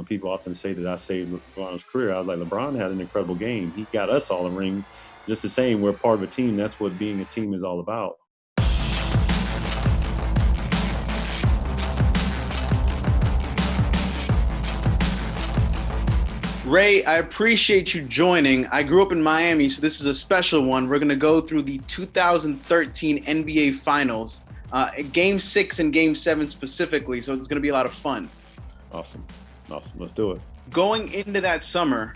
People often say that I saved LeBron's career. I was like, LeBron had an incredible game. He got us all a ring. Just the same, we're part of a team. That's what being a team is all about. Ray, I appreciate you joining. I grew up in Miami, so this is a special one. We're going to go through the 2013 NBA Finals, Game 6 and Game 7 specifically, so it's going to be a lot of fun. Awesome. Let's do it. Going into that summer,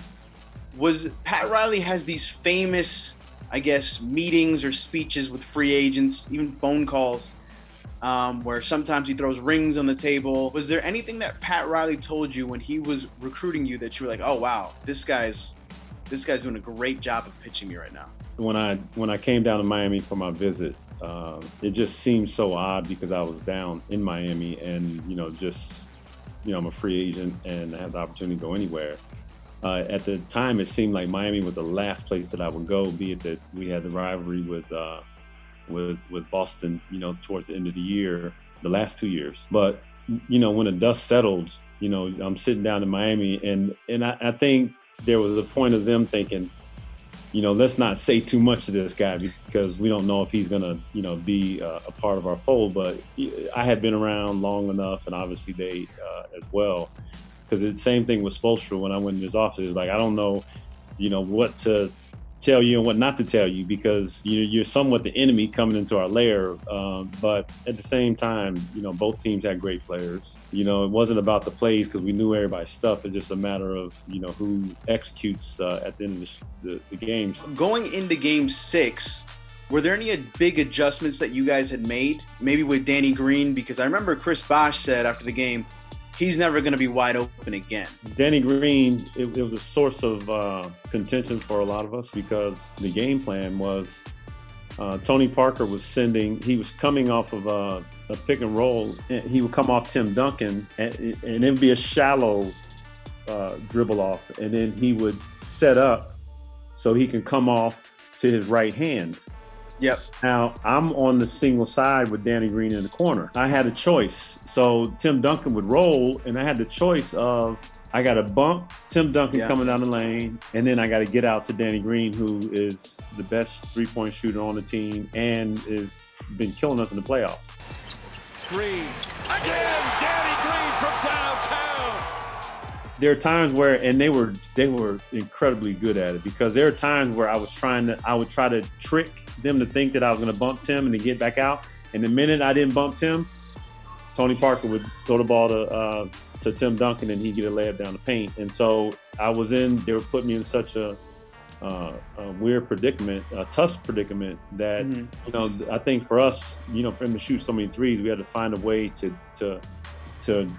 Pat Riley has these famous, I guess, meetings or speeches with free agents, even phone calls, where sometimes he throws rings on the table. Was there anything that Pat Riley told you when he was recruiting you that you were like, oh wow, this guy's doing a great job of pitching me right now? When I came down to Miami for my visit, it just seemed so odd because I was down in Miami and I'm a free agent and I have the opportunity to go anywhere. At the time, it seemed like Miami was the last place that I would go, be it that we had the rivalry with Boston, towards the end of the year, the last 2 years. But, when the dust settled, I'm sitting down in Miami and I think there was a point of them thinking, let's not say too much to this guy because we don't know if he's going to, be a part of our fold. But I had been around long enough, and obviously they as well, because it's the same thing with Spoelstra when I went in his office. It's like, I don't know, what to tell you and what not to tell you because you're somewhat the enemy coming into our lair. But at the same time, both teams had great players. It wasn't about the plays because we knew everybody's stuff. It's just a matter of, who executes at the end of the game. Going into Game 6, were there any big adjustments that you guys had made? Maybe with Danny Green, because I remember Chris Bosh said after the game, he's never going to be wide open again. Danny Green, it was a source of contention for a lot of us because the game plan was Tony Parker he was coming off of a pick and roll. And he would come off Tim Duncan and it would be a shallow dribble off. And then he would set up so he can come off to his right hand. Yep. Now, I'm on the single side with Danny Green in the corner. I had a choice. So Tim Duncan would roll, and I had the choice of I got to bump Tim Duncan coming down the lane, and then I got to get out to Danny Green, who is the best three-point shooter on the team and has been killing us in the playoffs. Green. Again, Danny Green from downtown. There are times where, and they were incredibly good at it because there are times where I would try to trick them to think that I was going to bump Tim and to get back out. And the minute I didn't bump Tim, Tony Parker would throw the ball to Tim Duncan and he'd get a layup down the paint. And so they were putting me in such a weird predicament, a tough predicament that, I think for us, for him to shoot so many threes, we had to find a way to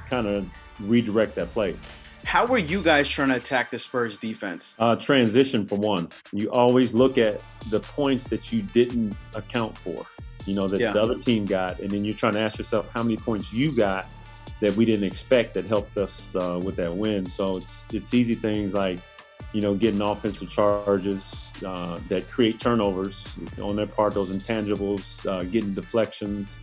kind of redirect that play. How were you guys trying to attack the Spurs defense? Transition for one. You always look at the points that you didn't account for, that the other team got. And then you're trying to ask yourself how many points you got that we didn't expect that helped us with that win. So it's easy things like, getting offensive charges that create turnovers on their part, those intangibles, getting deflections,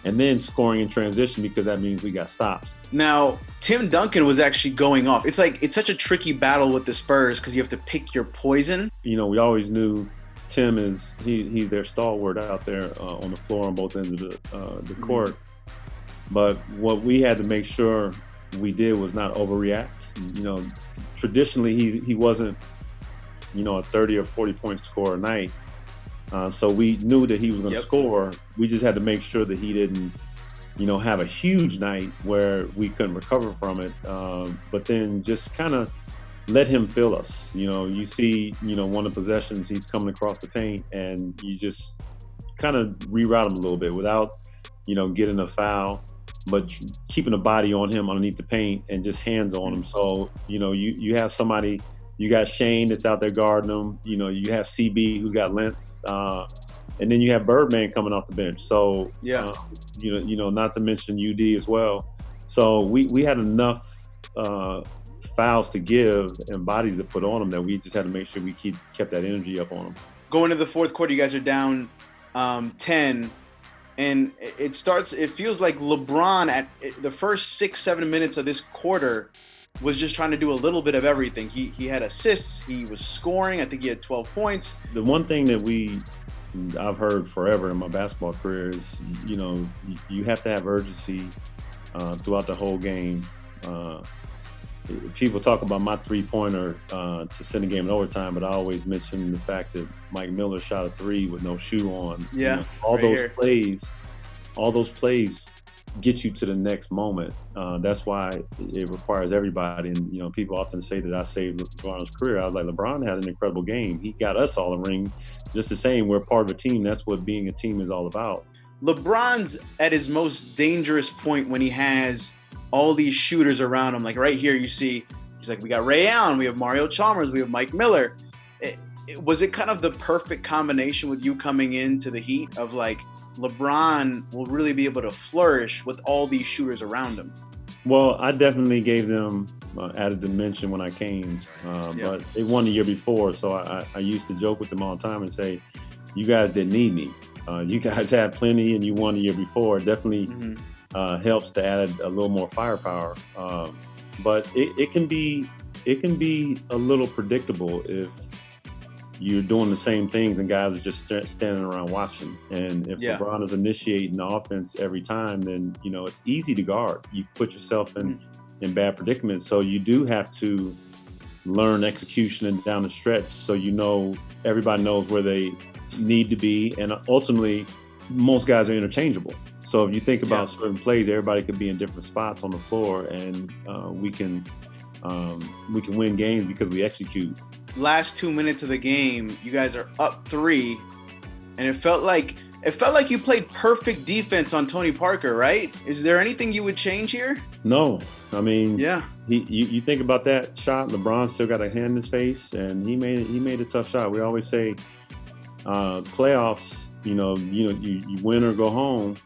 and then scoring in transition because that means we got stops. Now, Tim Duncan was actually going off. It's such a tricky battle with the Spurs because you have to pick your poison. We always knew Tim he's their stalwart out there on the floor on both ends of the court. But what we had to make sure we did was not overreact. Traditionally he wasn't, a 30 or 40 point scorer a night. So we knew that he was going to score. We just had to make sure that he didn't, have a huge night where we couldn't recover from it. But then just kind of let him feel us. You see, one of the possessions, he's coming across the paint and you just kind of reroute him a little bit without, getting a foul, but keeping a body on him underneath the paint and just hands on him. So, you have somebody. You got Shane that's out there guarding them. You have CB who got length, and then you have Birdman coming off the bench. So not to mention UD as well. So we had enough fouls to give and bodies to put on them that we just had to make sure we kept that energy up on them. Going into the fourth quarter, you guys are down 10, and it feels like LeBron at the first 6-7 minutes of this quarter was just trying to do a little bit of everything. He had assists, he was scoring. I think he had 12 points. The one thing that I've heard forever in my basketball career is, you have to have urgency throughout the whole game. People talk about my three-pointer to send a game in overtime, but I always mention the fact that Mike Miller shot a three with no shoe on. Yeah, all those plays get you to the next moment. That's why it requires everybody. And people often say that I saved LeBron's career. I was like, LeBron had an incredible game. He got us all a ring. Just the same, we're part of a team. That's what being a team is all about. LeBron's at his most dangerous point when he has all these shooters around him. Like right here, you see, he's like, we got Ray Allen, we have Mario Chalmers, we have Mike Miller. Was it kind of the perfect combination with you coming into the Heat of like, LeBron will really be able to flourish with all these shooters around him? Well, I definitely gave them added dimension when I came, but they won the year before. So I used to joke with them all the time and say, you guys didn't need me. You guys had plenty and you won the year before. It definitely helps to add a little more firepower. But it can be a little predictable if you're doing the same things and guys are just standing around watching. And if LeBron is initiating the offense every time, then it's easy to guard. You put yourself in bad predicaments. So you do have to learn execution and down the stretch, so everybody knows where they need to be. And ultimately, most guys are interchangeable. So if you think about certain plays, everybody could be in different spots on the floor, and we can win games because we execute. Last 2 minutes of the game, you guys are up 3, and it felt like you played perfect defense on Tony Parker, right? Is there anything you would change here? No, I mean, you think about that shot. LeBron still got a hand in his face, and he made a tough shot. We always say, playoffs, you win or go home.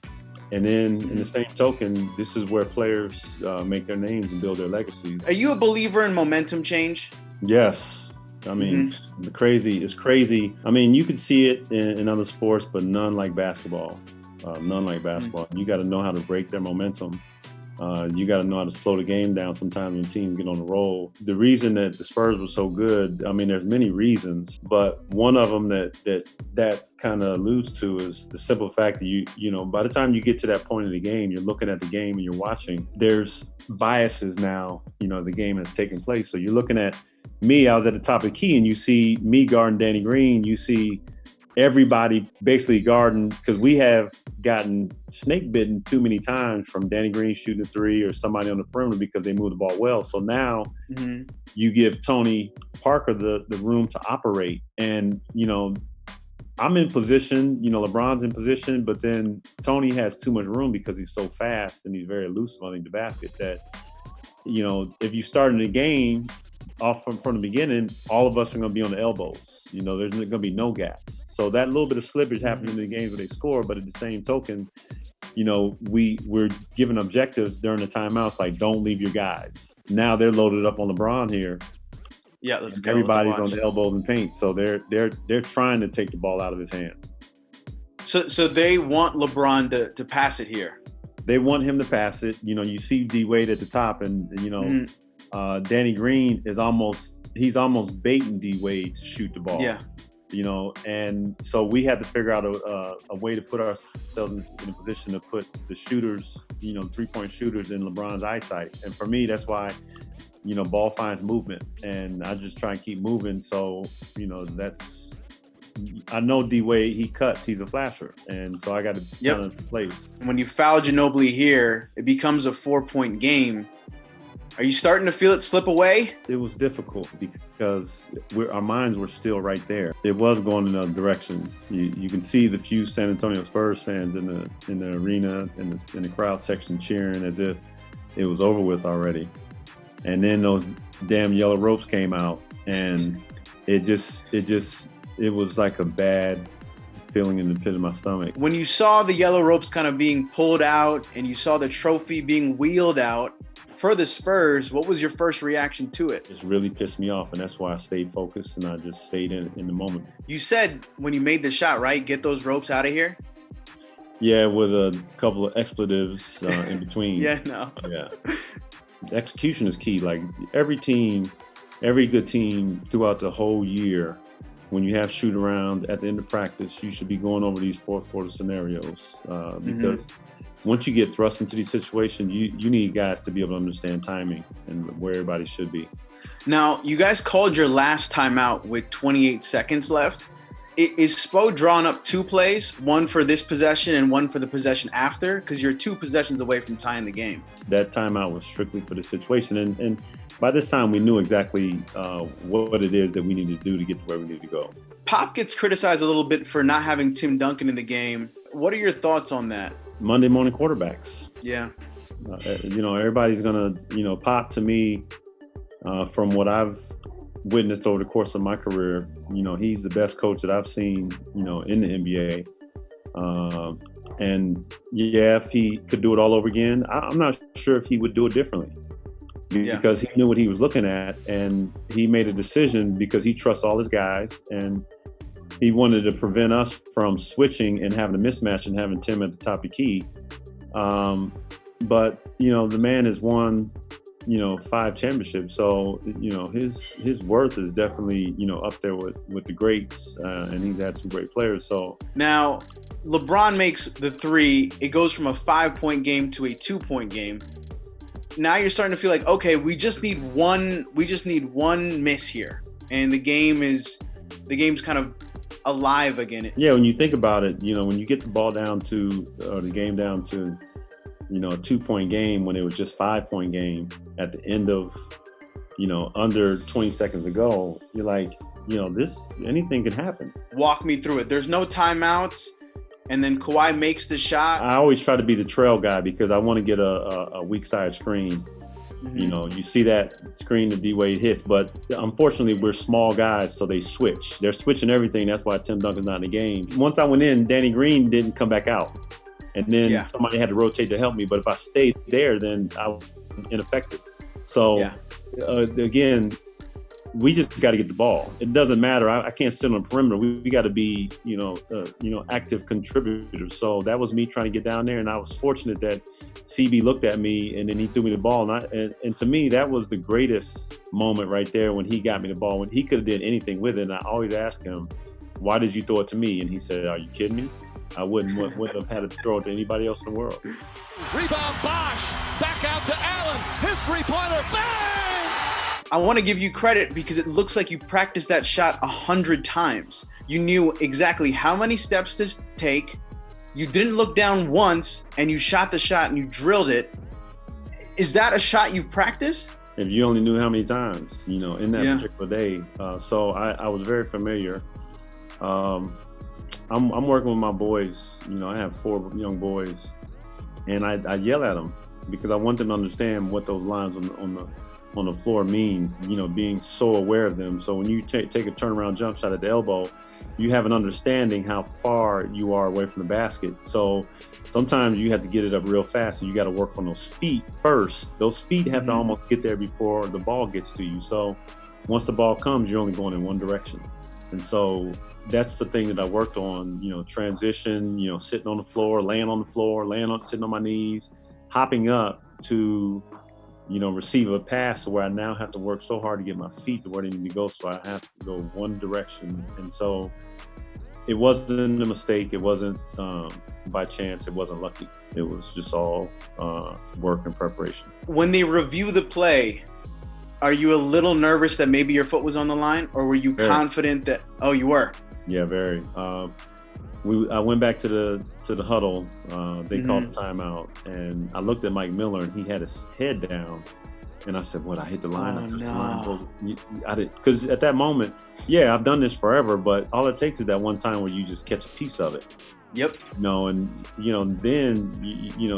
And then in the same token, this is where players make their names and build their legacies. Are you a believer in momentum change? Yes. I mean, it's crazy. I mean, you could see it in other sports, but none like basketball. You got to know how to break their momentum. You got to know how to slow the game down sometimes when teams get on the roll. The reason that the Spurs were so good, I mean, there's many reasons, but one of them that kind of alludes to is the simple fact that you by the time you get to that point of the game, you're looking at the game and you're watching. There's biases now, the game has taken place. So you're looking at me, I was at the top of the key, and you see me guarding Danny Green. You see everybody basically guarding, because we have gotten snake bitten too many times from Danny Green shooting a three or somebody on the perimeter because they move the ball well. So now you give Tony Parker the room to operate. And, I'm in position, LeBron's in position, but then Tony has too much room because he's so fast and he's very elusive on the basket that, if you start in the game off from the beginning, all of us are going to be on the elbows. There's going to be no gaps. So that little bit of slippage happens in the games where they score, but at the same token, we're given objectives during the timeouts, like don't leave your guys. Now they're loaded up on LeBron here. Yeah, let's go. Everybody's on the elbows and paint, so they're trying to take the ball out of his hand. So they want LeBron to pass it here. They want him to pass it. You see D Wade at the top, and Danny Green is almost baiting D Wade to shoot the ball. Yeah. And so we had to figure out a way to put ourselves in a position to put the shooters, 3-point shooters in LeBron's eyesight. And for me, that's why, ball finds movement, and I just try and keep moving. So, I know D Wade, he cuts, he's a flasher. And so I got to kind of place. When you foul Ginobili here, it becomes a 4-point game. Are you starting to feel it slip away? It was difficult because our minds were still right there. It was going in another direction. You can see the few San Antonio Spurs fans in the arena, in the crowd section cheering as if it was over with already. And then those damn yellow ropes came out, and it was like a bad feeling in the pit of my stomach. When you saw the yellow ropes kind of being pulled out and you saw the trophy being wheeled out for the Spurs, what was your first reaction to it? It really pissed me off, and that's why I stayed focused and I just stayed in the moment. You said when you made the shot, right? Get those ropes out of here? Yeah, with a couple of expletives in between. Yeah, no. Yeah. execution is key. Like every good team throughout the whole year, when you have shoot arounds at the end of practice, you should be going over these fourth quarter scenarios because once you get thrust into these situations, you need guys to be able to understand timing and where everybody should be. Now, you guys called your last timeout with 28 seconds left. Is Spo drawing up 2 plays, one for this possession and one for the possession after? Because you're 2 possessions away from tying the game. That timeout was strictly for the situation. And by this time, we knew exactly what it is that we need to do to get to where we need to go. Pop gets criticized a little bit for not having Tim Duncan in the game. What are your thoughts on that? Monday morning quarterbacks. Yeah. Everybody's going to, Pop to me, from what I've witnessed over the course of my career, he's the best coach that I've seen, in the NBA. And if he could do it all over again, I'm not sure if he would do it differently because he knew what he was looking at and he made a decision because he trusts all his guys and he wanted to prevent us from switching and having a mismatch and having Tim at the top of the key. But the man has won 5 championships. So, his worth is definitely, up there with the greats, and he's had some great players. So now LeBron makes the 3, it goes from a 5-point game to a 2-point game. Now you're starting to feel like, okay, we just need one miss here. And the game's kind of alive again. Yeah. When you think about it, when you get the ball down to, the game down to, a 2-point game when it was just 5-point game at the end of, under 20 seconds ago, you're like, anything could happen. Walk me through it. There's no timeouts. And then Kawhi makes the shot. I always try to be the trail guy because I want to get a weak side screen. Mm-hmm. You see that screen that D-Wade hits, but unfortunately we're small guys, so they switch. They're switching everything. That's why Tim Duncan's not in the game. Once I went in, Danny Green didn't come back out. And then somebody had to rotate to help me. But if I stayed there, then I was ineffective. So, again, we just got to get the ball. It doesn't matter. I can't sit on the perimeter. We got to be, active contributors. So that was me trying to get down there. And I was fortunate that CB looked at me and then he threw me the ball. And to me, that was the greatest moment right there when he got me the ball. When he could have did anything with it. And I always ask him, why did you throw it to me? And he said, are you kidding me? I wouldn't have had to throw it to anybody else in the world. Rebound Bosch, back out to Allen, his 3-pointer, bang! I want to give you credit because it looks like you practiced that shot 100 times. You knew exactly how many steps to take. You didn't look down once and you shot the shot and you drilled it. Is that a shot you've practiced? If you only knew how many times, in that particular day. So I was very familiar. I'm working with my boys. I have 4 young boys, and I yell at them because I want them to understand what those lines on the floor mean. Being so aware of them. So when you take a turnaround jump shot at the elbow, you have an understanding how far you are away from the basket. So sometimes you have to get it up real fast, and you got to work on those feet first. Those feet have to almost get there before the ball gets to you. So once the ball comes, you're only going in one direction, and so that's the thing that I worked on, transition, sitting on the floor, laying on the floor, sitting on my knees, hopping up to, receive a pass where I now have to work so hard to get my feet to where they need to go. So I have to go one direction. And so it wasn't a mistake. It wasn't by chance. It wasn't lucky. It was just all work and preparation. When they review the play, are you a little nervous that maybe your foot was on the line, or were you confident that, you were? Yeah, very. I went back to the huddle. They called the timeout, and I looked at Mike Miller, and he had his head down. And I said, "What? I hit the line? I did." Because at that moment, I've done this forever, but all it takes is that one time where you just catch a piece of it. Yep. And then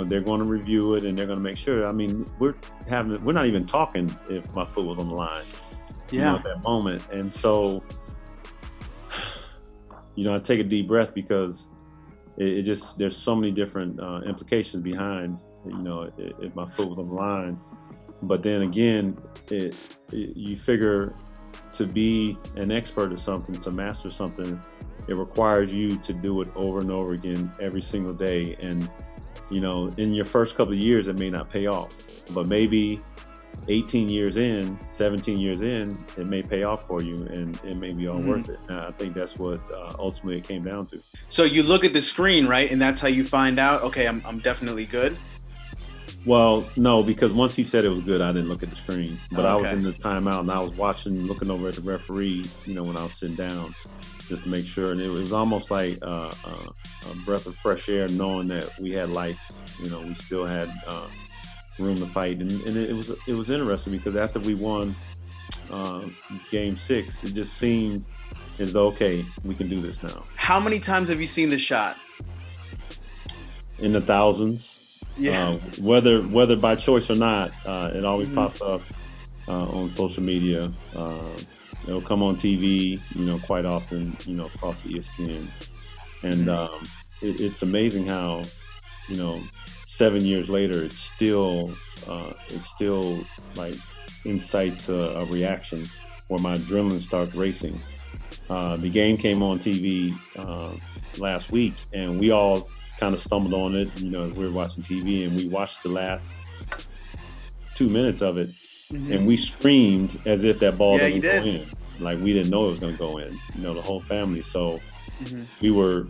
they're going to review it and they're going to make sure. I mean, we're not even talking if my foot was on the line. At that moment, and so. I take a deep breath because it just, there's so many different implications behind, if my foot was on the line. But then again, you figure to be an expert at something, to master something, it requires you to do it over and over again every single day. And, in your first couple of years, it may not pay off, but maybe 18 years in, 17 years in, it may pay off for you, and it may be all worth it. And I think that's what ultimately it came down to. So you look at the screen, right? And that's how you find out, okay, I'm definitely good. Well, no, because once he said it was good, I didn't look at the screen. But I was in the timeout, and I was looking over at the referee, when I was sitting down, just to make sure. And it was almost like a breath of fresh air, knowing that we had life. We still had room to fight, and it was interesting because after we won Game 6, it just seemed as though, okay, we can do this now. How many times have you seen the shot? In the thousands. Yeah. Whether by choice or not, it always pops up on social media. It'll come on TV, quite often, across the ESPN. And it's amazing how, 7 years later, it's still like incites a reaction where my adrenaline starts racing. The game came on TV last week, and we all kind of stumbled on it, as we were watching TV, and we watched the last 2 minutes of it, and we screamed as if that ball didn't go in. Like we didn't know it was going to go in, the whole family. So we were,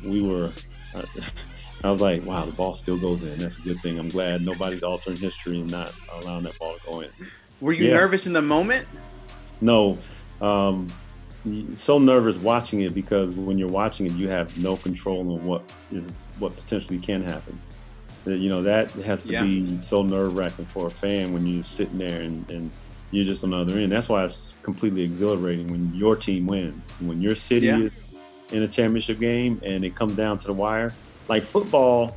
I was like, wow, the ball still goes in. That's a good thing. I'm glad nobody's altering history and not allowing that ball to go in. Were you nervous in the moment? No. So nervous watching it because when you're watching it, you have no control on what potentially can happen. That has to be so nerve-wracking for a fan when you're sitting there and you're just on the other end. That's why it's completely exhilarating when your team wins. When your city is in a championship game and it comes down to the wire. Like football,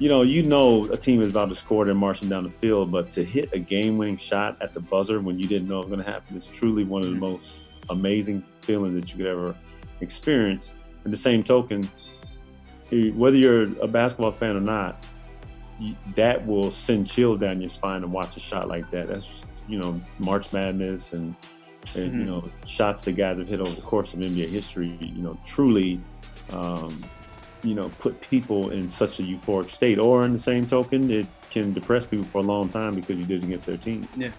a team is about to score, they're marching down the field, but to hit a game-winning shot at the buzzer when you didn't know it was going to happen is truly one of the most amazing feelings that you could ever experience. At the same token, whether you're a basketball fan or not, that will send chills down your spine to watch a shot like that. That's March Madness and shots that guys have hit over the course of NBA history. Truly, put people in such a euphoric state. Or in the same token, it can depress people for a long time because you did it against their team. Yeah.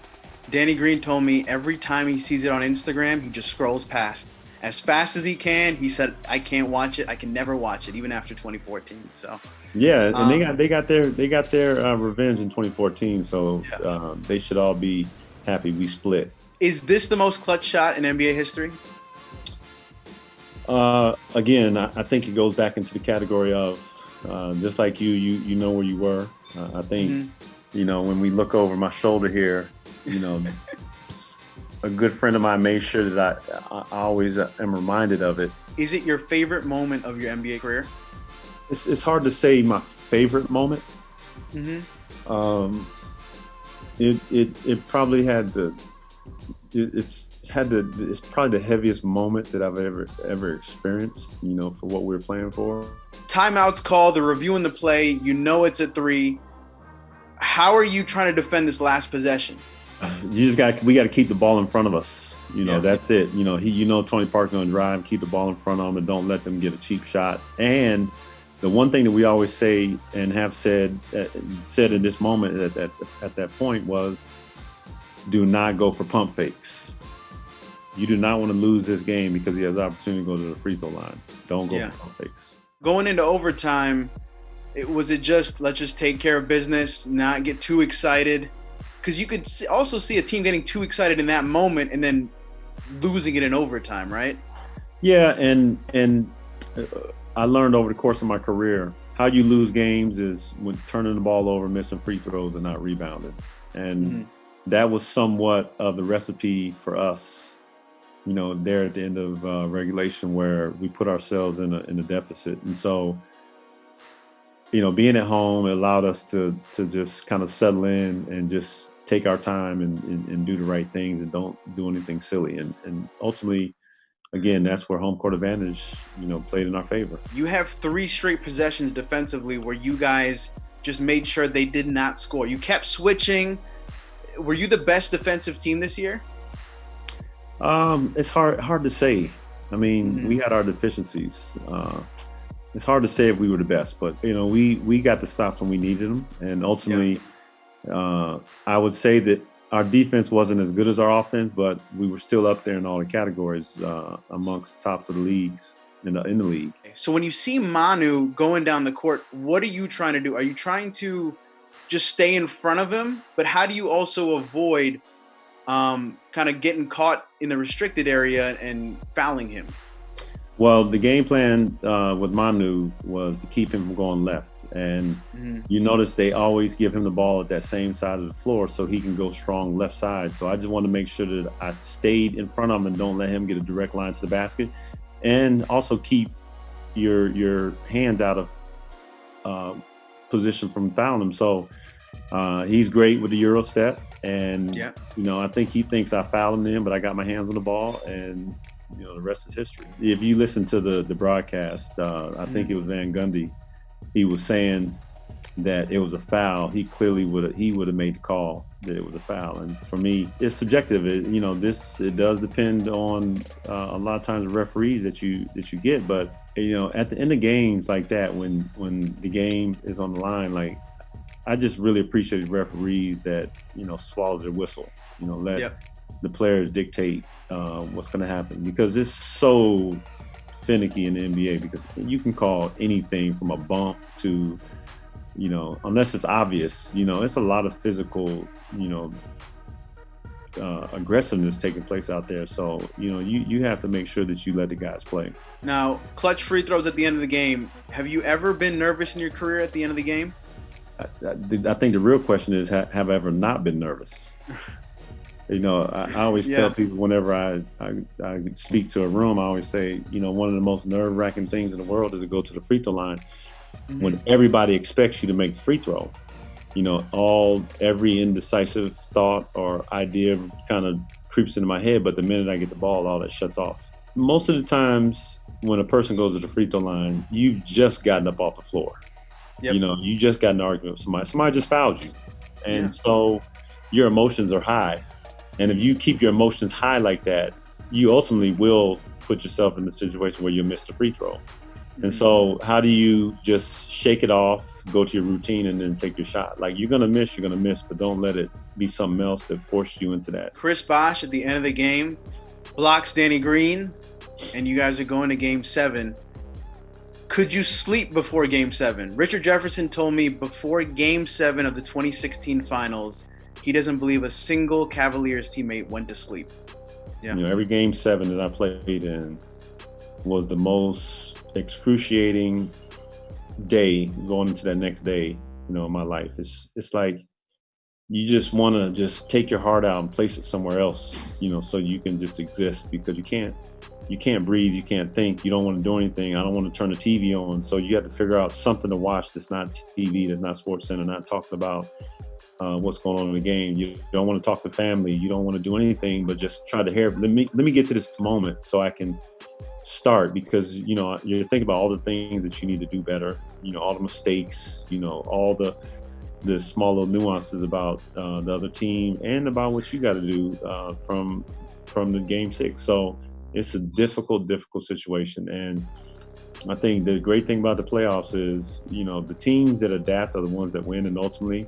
Danny Green told me every time he sees it on Instagram, he just scrolls past as fast as he can. He said, "I can't watch it. I can never watch it, even after 2014." So yeah, and they got their revenge in 2014. So they should all be happy we split. Is this the most clutch shot in NBA history? Again, I think it goes back into the category of just like you know where you were. I think when we look over my shoulder here. A good friend of mine made sure that I always am reminded of it. Is it your favorite moment of your NBA career? It's hard to say my favorite moment. It probably had it's probably the heaviest moment that I've ever experienced. For what we were playing for. Timeout's called. They're reviewing the play. It's a 3. How are you trying to defend this last possession? We got to keep the ball in front of us. That's it. Tony Parker's going to drive, keep the ball in front of them, and don't let them get a cheap shot. And the one thing that we always say and have said in this moment at that point was, do not go for pump fakes. You do not want to lose this game because he has the opportunity to go to the free throw line. Don't go for pump fakes. Going into overtime, was it just let's just take care of business, not get too excited? Because you could also see a team getting too excited in that moment and then losing it in overtime, right? Yeah, and I learned over the course of my career how you lose games is when turning the ball over, missing free throws, and not rebounding. And that was somewhat of the recipe for us, there at the end of regulation where we put ourselves in a deficit. And so, being at home, it allowed us to just kind of settle in and just take our time and do the right things and don't do anything silly. And ultimately, again, that's where home court advantage, played in our favor. You have 3 straight possessions defensively where you guys just made sure they did not score. You kept switching. Were you the best defensive team this year? It's hard to say. I mean, we had our deficiencies. It's hard to say if we were the best, but we got the stops when we needed them, and ultimately, I would say that our defense wasn't as good as our offense, but we were still up there in all the categories amongst tops of the leagues in the league. So when you see Manu going down the court, what are you trying to do? Are you trying to just stay in front of him? But how do you also avoid kind of getting caught in the restricted area and fouling him? Well, the game plan with Manu was to keep him from going left. And you notice they always give him the ball at that same side of the floor so he can go strong left side. So I just want to make sure that I stayed in front of him and don't let him get a direct line to the basket. And also keep your hands out of position from fouling him. So he's great with the Euro step. And, I think he thinks I fouled him in, but I got my hands on the ball, and the rest is history. If you listen to the broadcast, I think it was Van Gundy, he was saying that it was a foul. He clearly would have made the call that it was a foul. And for me, it's subjective. It does depend on a lot of times the referees that you get. But at the end of games like that, when the game is on the line, like, I just really appreciate referees that swallow their whistle. Let the players dictate what's going to happen, because it's so finicky in the NBA, because you can call anything from a bump to, unless it's obvious, it's a lot of physical, aggressiveness taking place out there. So, you have to make sure that you let the guys play. Now, clutch free throws at the end of the game. Have you ever been nervous in your career at the end of the game? I think the real question is, have I ever not been nervous? I always tell people whenever I speak to a room, I always say, one of the most nerve-wracking things in the world is to go to the free throw line when everybody expects you to make the free throw. Every indecisive thought or idea kind of creeps into my head, but the minute I get the ball, all that shuts off. Most of the times when a person goes to the free throw line, you've just gotten up off the floor. You just got in an argument with somebody. Somebody just fouled you. And so your emotions are high. And if you keep your emotions high like that, you ultimately will put yourself in a situation where you'll miss the free throw. And so how do you just shake it off, go to your routine, and then take your shot? Like, you're going to miss, but don't let it be something else that forces you into that. Chris Bosh at the end of the game blocks Danny Green, and you guys are going to Game 7. Could you sleep before Game 7? Richard Jefferson told me before Game 7 of the 2016 finals, he doesn't believe a single Cavaliers teammate went to sleep. Every Game 7 that I played in was the most excruciating day going into that next day, in my life. It's like you just want to just take your heart out and place it somewhere else, so you can just exist, because you can't breathe, you can't think, you don't want to do anything. I don't want to turn the TV on. So you have to figure out something to watch that's not TV, that's not SportsCenter, not talking about what's going on in the game. You don't want to talk to family. You don't want to do anything but just try to let me get to this moment so I can start, because you're thinking about all the things that you need to do better, all the mistakes, all the small little nuances about the other team and about what you got to do from the Game 6. So it's a difficult situation. And I think the great thing about the playoffs is, the teams that adapt are the ones that win. And ultimately,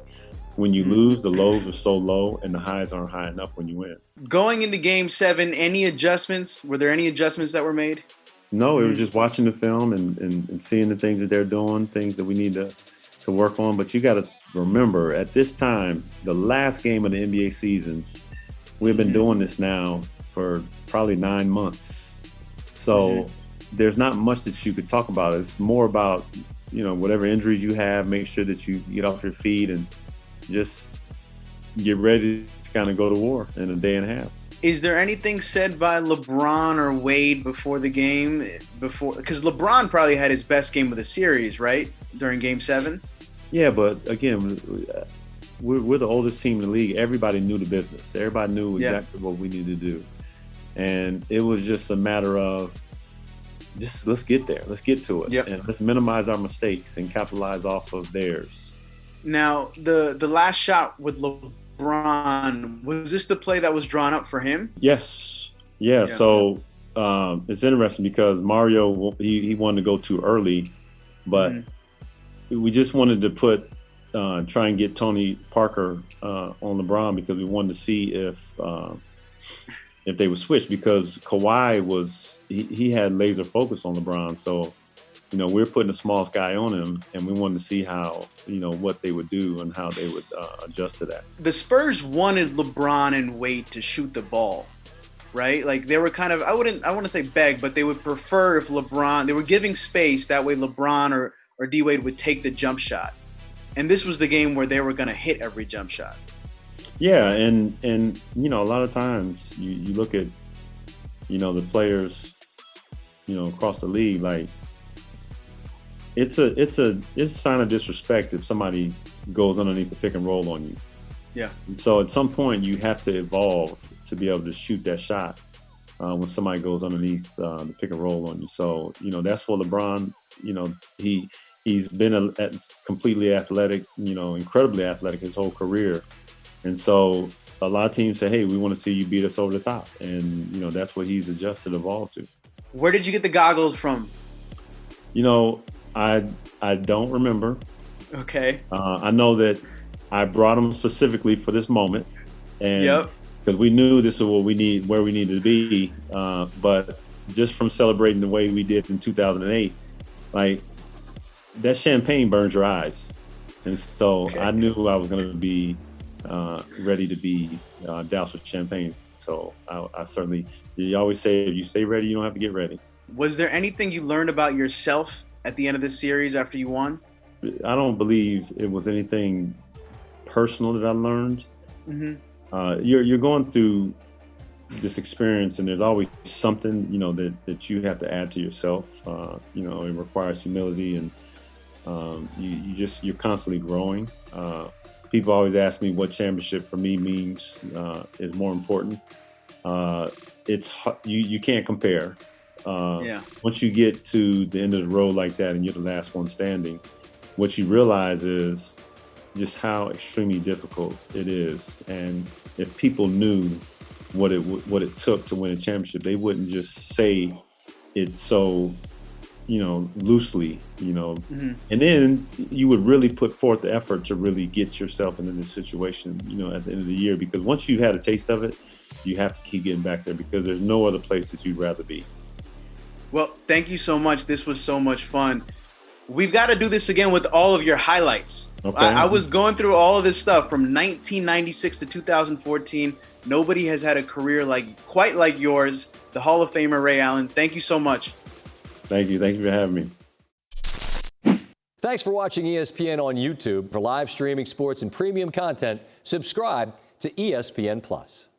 when you lose, the lows are so low and the highs aren't high enough when you win. Going into Game 7, any adjustments? Were there any adjustments that were made? No, it was just watching the film and seeing the things that they're doing, things that we need to work on. But you got to remember, at this time, the last game of the NBA season, we've been doing this now for probably 9 months. So there's not much that you could talk about. It's more about, whatever injuries you have, make sure that you get off your feet and just get ready to kind of go to war in a day and a half. Is there anything said by LeBron or Wade before the game? Because LeBron probably had his best game of the series, right? During Game 7? Yeah, but again, we're the oldest team in the league. Everybody knew the business. Everybody knew exactly what we needed to do. And it was just a matter of just let's get there. Let's get to it. And let's minimize our mistakes and capitalize off of theirs. Now, the last shot with LeBron, was this the play that was drawn up for him? Yes. Yeah. So it's interesting because Mario, he wanted to go too early, but we just wanted to put try and get Tony Parker on LeBron because we wanted to see if they would switch, because Kawhi he had laser focus on LeBron. So, we're putting the smallest guy on him, and we wanted to see how, what they would do and how they would adjust to that. The Spurs wanted LeBron and Wade to shoot the ball, right? Like they were kind of, I want to say beg, but they would prefer if they were giving space, that way LeBron or D-Wade would take the jump shot. And this was the game where they were going to hit every jump shot. Yeah, and a lot of times you look at, the players, across the league, like it's a sign of disrespect if somebody goes underneath the pick and roll on you. Yeah. And so at some point you have to evolve to be able to shoot that shot when somebody goes underneath the pick and roll on you. So, that's what LeBron, he's been completely athletic, incredibly athletic his whole career. And so a lot of teams say, hey, we want to see you beat us over the top. And, that's what he's adjusted, evolved to. Where did you get the goggles from? I don't remember. Okay. I know that I brought them specifically for this moment. And yep. Because we knew this is what where we needed to be. But just from celebrating the way we did in 2008, like that champagne burns your eyes. And so okay. I knew I was going to be ready to be doused with champagne. So I certainly, you always say, if you stay ready, you don't have to get ready. Was there anything you learned about yourself at the end of this series after you won? I don't believe it was anything personal that I learned. Mm-hmm. You're going through this experience, and there's always something, that you have to add to yourself. It requires humility, and you're constantly growing. People always ask me what championship for me means is more important. It's you can't compare. Once you get to the end of the road like that and you're the last one standing, what you realize is just how extremely difficult it is. And if people knew what it took to win a championship, they wouldn't just say it so, loosely, Mm-hmm. And then you would really put forth the effort to really get yourself into this situation, at the end of the year, because once you've had a taste of it, you have to keep getting back there because there's no other place that you'd rather be. Well, thank you so much. This was so much fun. We've got to do this again with all of your highlights. Okay. I was going through all of this stuff from 1996 to 2014. Nobody has had a career quite like yours. The Hall of Famer Ray Allen. Thank you so much. Thank you. Thank you for having me. Thanks for watching ESPN on YouTube. For live streaming sports and premium content, subscribe to ESPN+.